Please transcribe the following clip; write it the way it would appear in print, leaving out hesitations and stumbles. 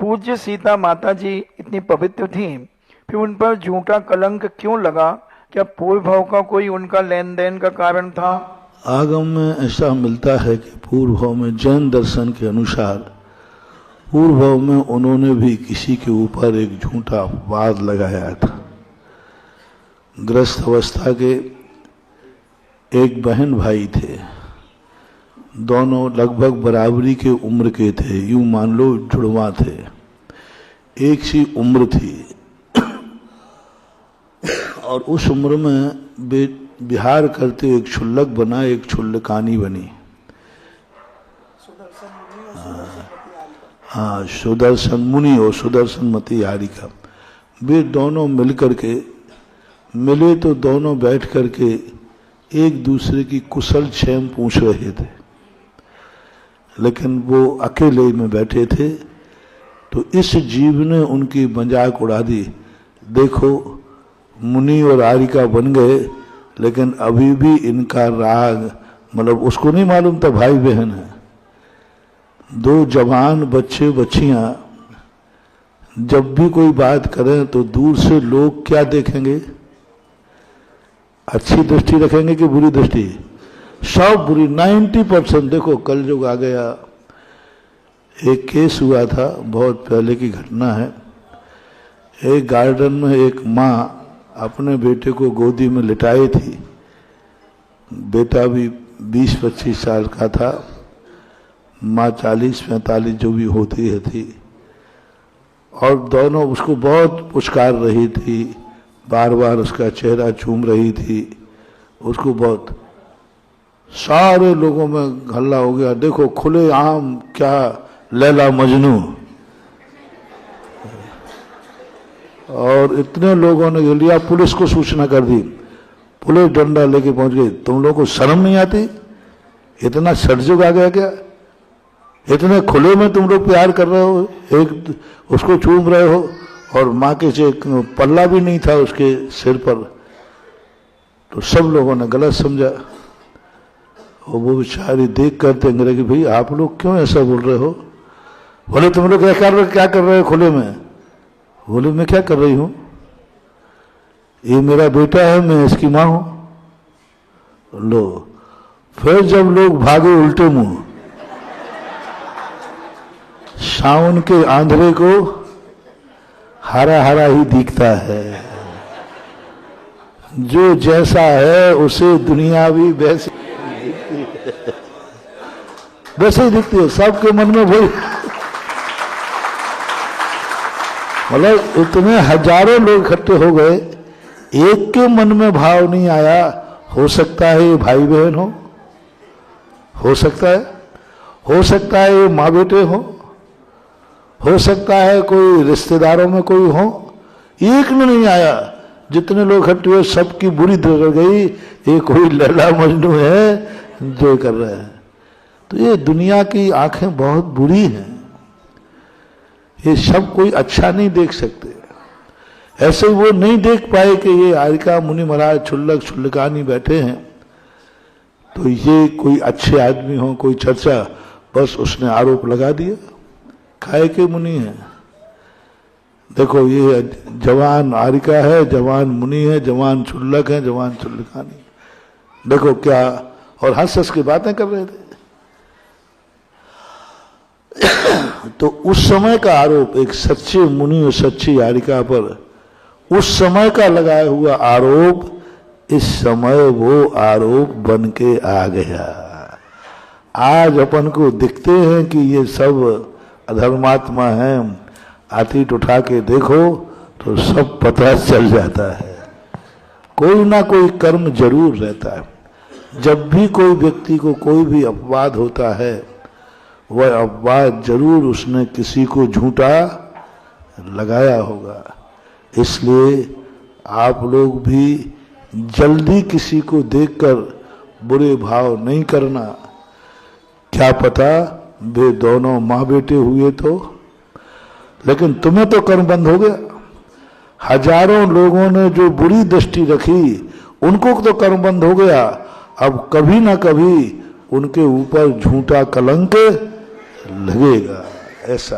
पूज्य सीता माता जी इतनी पवित्र थी, फिर उन पर झूठा कलंक क्यों लगा? क्या पूर्व भाव का कोई उनका लेन देन का कारण था? आगम में ऐसा मिलता है कि पूर्व भाव में जैन दर्शन के अनुसार पूर्व भाव में उन्होंने भी किसी के ऊपर एक झूठा अपवाद लगाया था। ग्रस्त अवस्था के एक बहन भाई थे, दोनों लगभग बराबरी के उम्र के थे, यूं मान लो जुड़वा थे, एक सी उम्र थी। और उस उम्र में बिहार करते एक क्षुल्लक बना, एक क्षुल्लकानी बनी। हाँ, सुदर्शन मुनि और सुदर्शन मती हारिका, वे दोनों मिलकर के मिले तो दोनों बैठ करके एक दूसरे की कुशल क्षेम पूछ रहे थे, लेकिन वो अकेले में बैठे थे। तो इस जीव ने उनकी मजाक उड़ा दी। देखो, मुनि और हारिका बन गए, लेकिन अभी भी इनका राग, मतलब उसको नहीं मालूम था भाई बहन है। दो जवान बच्चे बच्चियां जब भी कोई बात करें तो दूर से लोग क्या देखेंगे? अच्छी दृष्टि रखेंगे कि बुरी दृष्टि? सब बुरी, 90%। देखो, कल जो आ गया, एक केस हुआ था, बहुत पहले की घटना है। एक गार्डन में एक माँ अपने बेटे को गोदी में लिटाई थी। बेटा भी 20-25 साल का था, माँ 40-45 जो भी होती है थी, और दोनों उसको बहुत पुचकार रही थी, बार बार उसका चेहरा चूम रही थी उसको बहुत। सारे लोगों में हल्ला हो गया, देखो खुले आम क्या लैला मजनू। और इतने लोगों ने लिया, पुलिस को सूचना कर दी, पुलिस डंडा लेके पहुंच गई। तुम लोगों को शर्म नहीं आती? इतना सड़जुग आ गया क्या? इतने खुले में तुम लोग प्यार कर रहे हो, एक उसको चूम रहे हो, और माँ के से पल्ला भी नहीं था उसके सिर पर। तो सब लोगों ने गलत समझा। और वो बेचारी देख करते अंग्रेजी, भाई आप लोग क्यों ऐसा बोल रहे हो? बोले तुम लोग क्या कर रहे हो खुले में? बोले मैं क्या कर रही हूं, ये मेरा बेटा है, मैं इसकी मां हूं। लो, फिर जब लोग भागे उल्टे मुंह, सावन के आंधरे को हरा हरा ही दिखता है, जो जैसा है उसे दुनिया भी वैसे ही दिखती है। सबके मन में वही, मतलब इतने हजारों लोग इकट्ठे हो गए, एक के मन में भाव नहीं आया, हो सकता है ये भाई बहन हो सकता है ये माँ बेटे हो सकता है कोई रिश्तेदारों में कोई हो। एक में नहीं आया, जितने लोग इकट्ठे हुए सबकी बुरी नजर गई, ये कोई लैला मजनू है जो कर रहे हैं। तो ये दुनिया की आंखें बहुत बुरी हैं, ये सब कोई अच्छा नहीं देख सकते। ऐसे वो नहीं देख पाए कि ये हारिका मुनि महाराज क्षुल्लकानी बैठे हैं, तो ये कोई अच्छे आदमी हो, कोई चर्चा, बस उसने आरोप लगा दिया, खाए के मुनि है। देखो, ये जवान हारिका है, जवान मुनि है, जवान क्षुल्लक है, जवान क्षुल्लकानी, देखो क्या, और हंस हंस की बातें कर रहे थे। तो उस समय का आरोप एक सच्चे मुनि और सच्ची हारिका पर, उस समय का लगाया हुआ आरोप इस समय वो आरोप बन के आ गया। आज अपन को दिखते हैं कि ये सब अधर्मात्मा हैं, आतीत उठा के देखो तो सब पता चल जाता है। कोई ना कोई कर्म जरूर रहता है। जब भी कोई व्यक्ति को कोई भी अपवाद होता है, वह अपवाद जरूर उसने किसी को झूठा लगाया होगा। इसलिए आप लोग भी जल्दी किसी को देखकर बुरे भाव नहीं करना। क्या पता वे दोनों माँ बेटे हुए तो, लेकिन तुम्हें तो कर्म बंद हो गया। हजारों लोगों ने जो बुरी दृष्टि रखी, उनको तो कर्म बंद हो गया। अब कभी ना कभी उनके ऊपर झूठा कलंक लगेगा, ऐसा